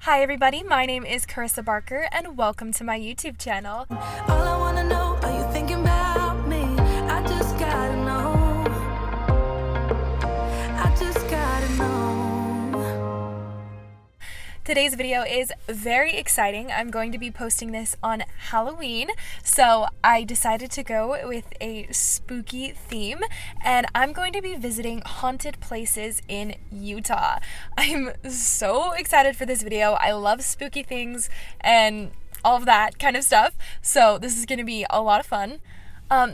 Hi everybody, my name is Carissa Barker and welcome to my YouTube channel. All I wanna know, are you thinking about me? I just gotta know. I just gotta know. Today's video is very exciting. I'm going to be posting this on Halloween, so I decided to go with a spooky theme, and I'm going to be visiting haunted places in Utah. I'm so excited for this video. I love spooky things and all of that kind of stuff, so this is going to be a lot of fun.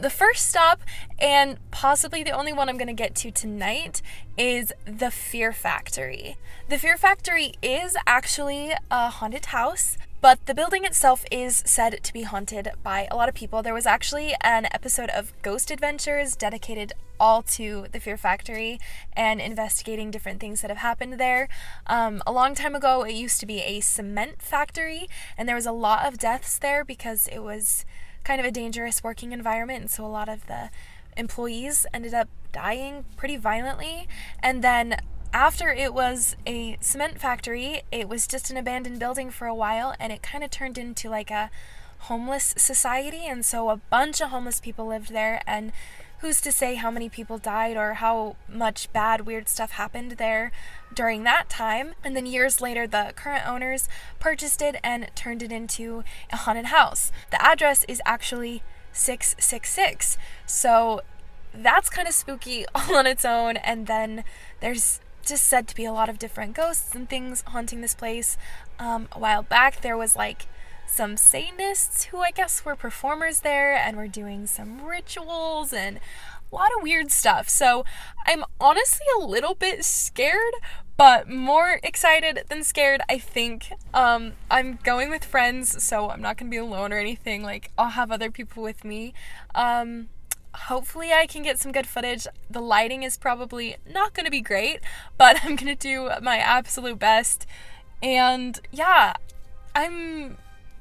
The first stop, and possibly the only one I'm going to get to tonight, is the Fear Factory. The Fear Factory is actually a haunted house, but the building itself is said to be haunted by a lot of people. There was actually an episode of Ghost Adventures dedicated all to the Fear Factory and investigating different things that have happened there. A long time ago, it used to be a cement factory, and there was a lot of deaths there because it was kind of a dangerous working environment, and so a lot of the employees ended up dying pretty violently. And then after it was a cement factory, it was just an abandoned building for a while, and it kind of turned into like a homeless society, and so a bunch of homeless people lived there, and who's to say how many people died or how much bad, weird stuff happened there during that time. And then years later, the current owners purchased it and turned it into a haunted house. The address is actually 666, so that's kind of spooky all on its own. And then there's just said to be a lot of different ghosts and things haunting this place. A while back, there was like some Satanists who I guess were performers there and were doing some rituals and a lot of weird stuff. So I'm honestly a little bit scared, but more excited than scared, I think. I'm going with friends, so I'm not gonna be alone or anything. Like, I'll have other people with me. Hopefully I can get some good footage. The lighting is probably not gonna be great, but I'm gonna do my absolute best. And yeah, I'm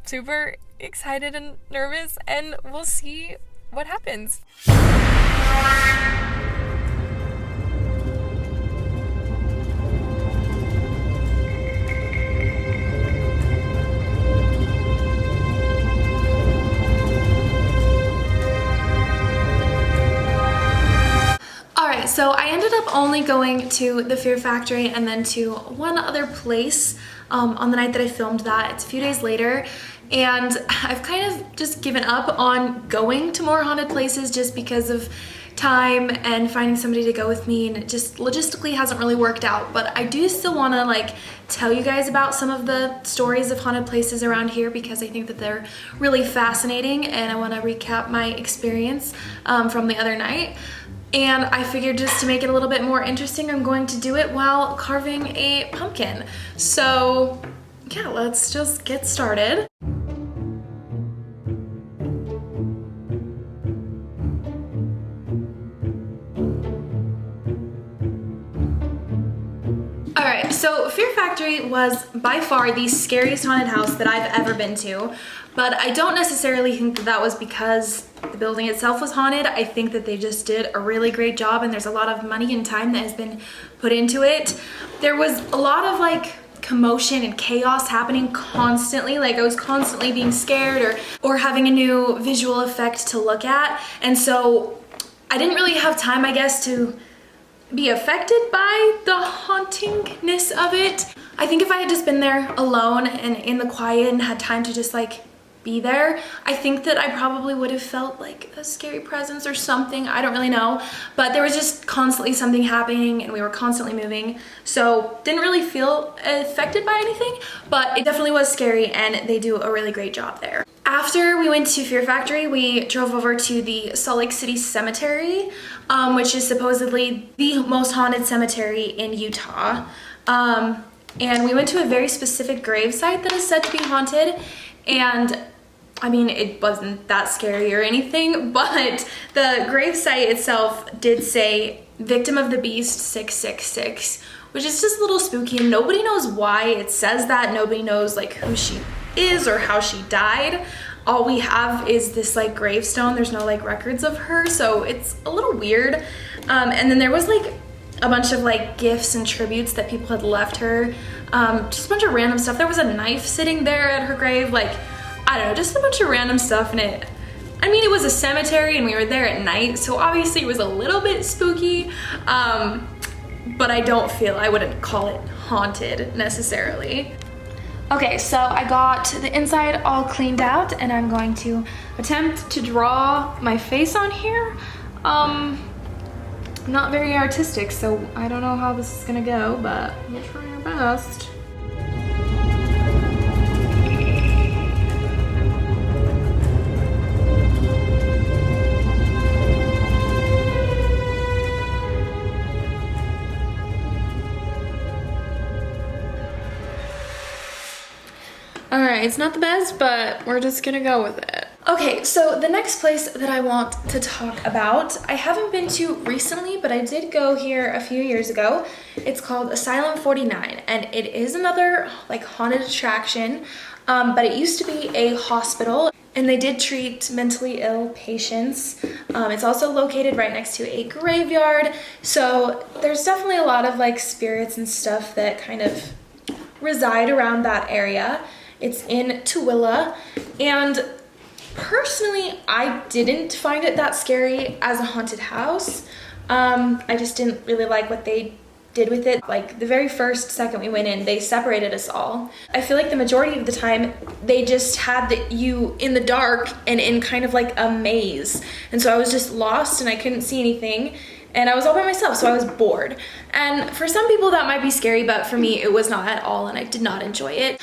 super excited and nervous, and we'll see what happens. Alright, so I ended up only going to the Fear Factory and then to one other place on the night that I filmed that. It's a few days later, and I've kind of just given up on going to more haunted places just because of time and finding somebody to go with me, and it just logistically hasn't really worked out. But I do still want to like tell you guys about some of the stories of haunted places around here because I think that they're really fascinating, and I want to recap my experience from the other night. And I figured just to make it a little bit more interesting, I'm going to do it while carving a pumpkin. So yeah, let's just get started. Alright, so Fear Factory was by far the scariest haunted house that I've ever been to, but I don't necessarily think that that was because the building itself was haunted. I think that they just did a really great job, and there's a lot of money and time that has been put into it. There was a lot of like commotion and chaos happening constantly. Like I was constantly being scared or having a new visual effect to look at, and so I didn't really have time, I guess, to be affected by the hauntingness of it. I think if I had just been there alone and in the quiet and had time to just like be there, I think that I probably would have felt like a scary presence or something. I don't really know, but there was just constantly something happening and we were constantly moving, so didn't really feel affected by anything, but it definitely was scary, and they do a really great job there. After we went to Fear Factory, we drove over to the Salt Lake City Cemetery, which is supposedly the most haunted cemetery in Utah. And we went to a very specific gravesite that is said to be haunted, and I mean, it wasn't that scary or anything, but the gravesite itself did say Victim of the Beast 666, which is just a little spooky, and nobody knows why it says that. Nobody knows like who she is or how she died. All we have is this like gravestone. There's no like records of her, so it's a little weird. And then there was like a bunch of like gifts and tributes that people had left her just a bunch of random stuff. There was a knife sitting there at her grave, like, I don't know, just a bunch of random stuff. And it was a cemetery and we were there at night, so obviously it was a little bit spooky, but I wouldn't call it haunted necessarily. Okay, so I got the inside all cleaned out and I'm going to attempt to draw my face on here. I'm not very artistic, so I don't know how this is gonna go, but we'll try our best. All right, it's not the best, but we're just gonna go with it. Okay, so the next place that I want to talk about, I haven't been to recently, but I did go here a few years ago. It's called Asylum 49, and it is another like haunted attraction, but it used to be a hospital, and they did treat mentally ill patients. It's also located right next to a graveyard, so there's definitely a lot of like spirits and stuff that kind of reside around that area. It's in Tooele, and personally, I didn't find it that scary as a haunted house. I just didn't really like what they did with it. Like the very first second we went in, they separated us all. I feel like the majority of the time, they just had you in the dark and in kind of like a maze. And so I was just lost and I couldn't see anything. And I was all by myself, so I was bored. And for some people that might be scary, but for me, it was not at all, and I did not enjoy it.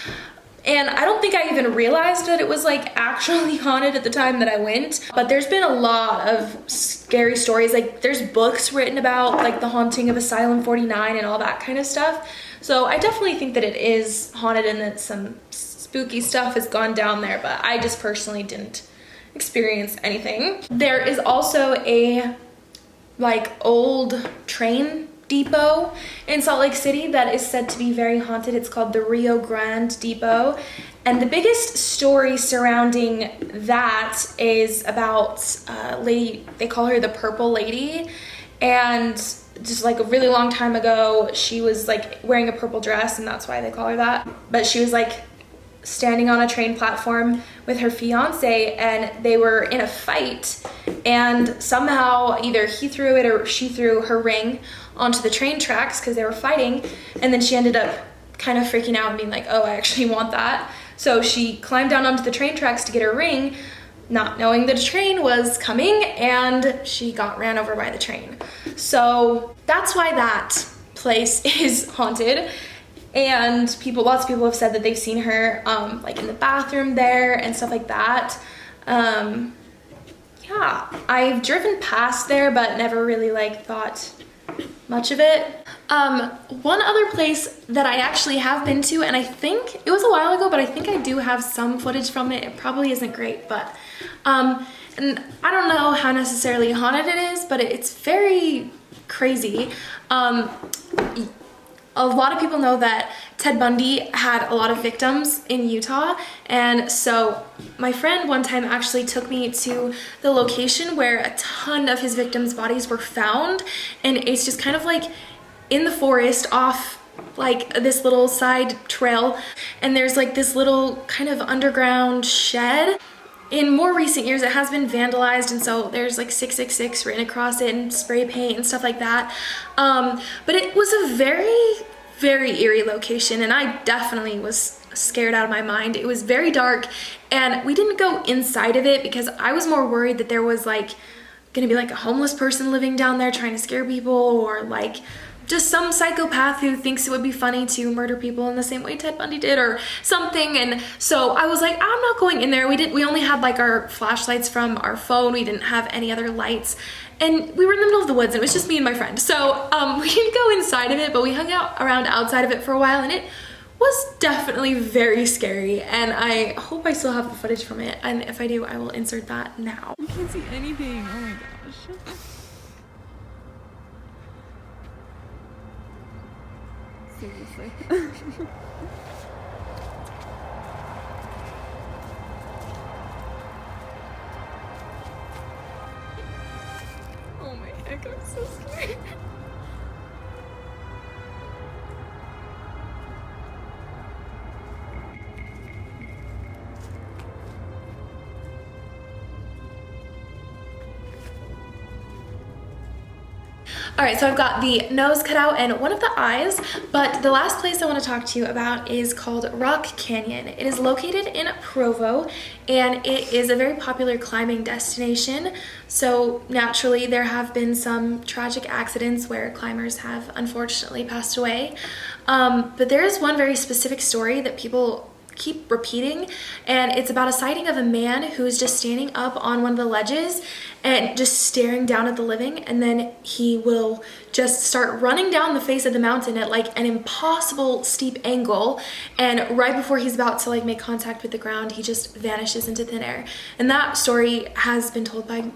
And I don't think I even realized that it was like actually haunted at the time that I went. But there's been a lot of scary stories. Like there's books written about like the haunting of Asylum 49 and all that kind of stuff. So I definitely think that it is haunted and that some spooky stuff has gone down there, but I just personally didn't experience anything. There is also a like old train depot in Salt Lake City that is said to be very haunted. It's called the Rio Grande Depot, and the biggest story surrounding that is about a lady, they call her the Purple Lady, and just like a really long time ago she was like wearing a purple dress, and that's why they call her that. But she was like standing on a train platform with her fiance, and they were in a fight, and somehow either he threw it or she threw her ring onto the train tracks because they were fighting, and then she ended up kind of freaking out and being like, oh, I actually want that. So she climbed down onto the train tracks to get her ring, not knowing that a train was coming, and she got ran over by the train. So that's why that place is haunted. And lots of people have said that they've seen her like in the bathroom there and stuff like that. Yeah, I've driven past there, but never really like thought much of it. One other place that I actually have been to, and I think it was a while ago, but I think I do have some footage from it. It probably isn't great, but and I don't know how necessarily haunted it is, but it's very crazy. A lot of people know that Ted Bundy had a lot of victims in Utah, and so my friend one time actually took me to the location where a ton of his victims' bodies were found, and it's just kind of like in the forest off like this little side trail, and there's like this little kind of underground shed. In more recent years, it has been vandalized, and so there's like 666 written across it and spray paint and stuff like that. But it was a very, very eerie location, and I definitely was scared out of my mind. It was very dark, and we didn't go inside of it because I was more worried that there was like gonna be like a homeless person living down there trying to scare people, or like just some psychopath who thinks it would be funny to murder people in the same way Ted Bundy did or something. And so I was like, I'm not going in there. We only had like our flashlights from our phone. We didn't have any other lights. And we were in the middle of the woods, and it was just me and my friend. So we didn't go inside of it, but we hung out around outside of it for a while, and it was definitely very scary. And I hope I still have the footage from it. And if I do, I will insert that now. I can't see anything. Oh my gosh. Seriously. Oh my heck, I'm so scared. All right, so I've got the nose cut out and one of the eyes, but the last place I want to talk to you about is called Rock Canyon. It is located in Provo, and it is a very popular climbing destination. So naturally, there have been some tragic accidents where climbers have unfortunately passed away. But there is one very specific story that people keep repeating, and it's about a sighting of a man who's just standing up on one of the ledges and just staring down at the living, and then he will just start running down the face of the mountain at like an impossible steep angle, and right before he's about to like make contact with the ground, he just vanishes into thin air. And that story has been told by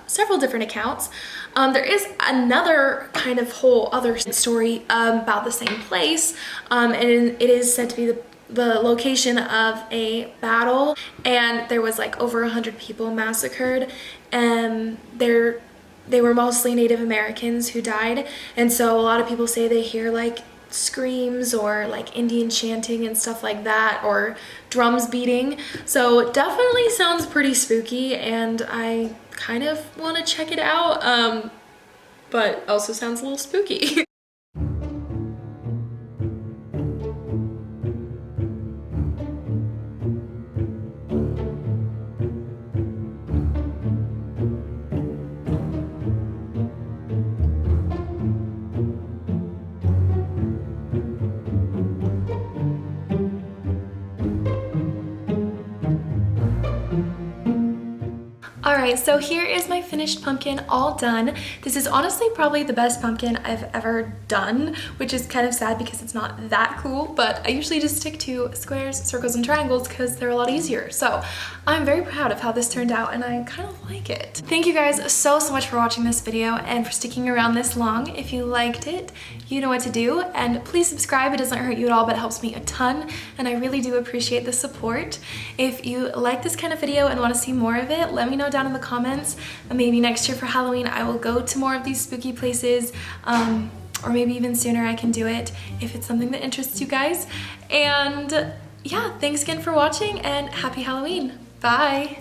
several different accounts. There is another kind of whole other story about the same place, and it is said to be the location of a battle, and there was like over 100 people massacred, and they were mostly Native Americans who died, and so a lot of people say they hear like screams or like Indian chanting and stuff like that, or drums beating. So it definitely sounds pretty spooky, and I kind of want to check it out, but also sounds a little spooky. Alright, so here is my finished pumpkin all done. This is honestly probably the best pumpkin I've ever done, which is kind of sad because it's not that cool, but I usually just stick to squares, circles, and triangles because they're a lot easier. So I'm very proud of how this turned out, and I kind of like it. Thank you guys so much for watching this video and for sticking around this long. If you liked it, you know what to do, and please subscribe. It doesn't hurt you at all, but it helps me a ton, and I really do appreciate the support. If you like this kind of video and want to see more of it, let me know down in the comments. Maybe next year for Halloween I will go to more of these spooky places, or maybe even sooner I can do it if it's something that interests you guys. And yeah, thanks again for watching, and happy Halloween. Bye!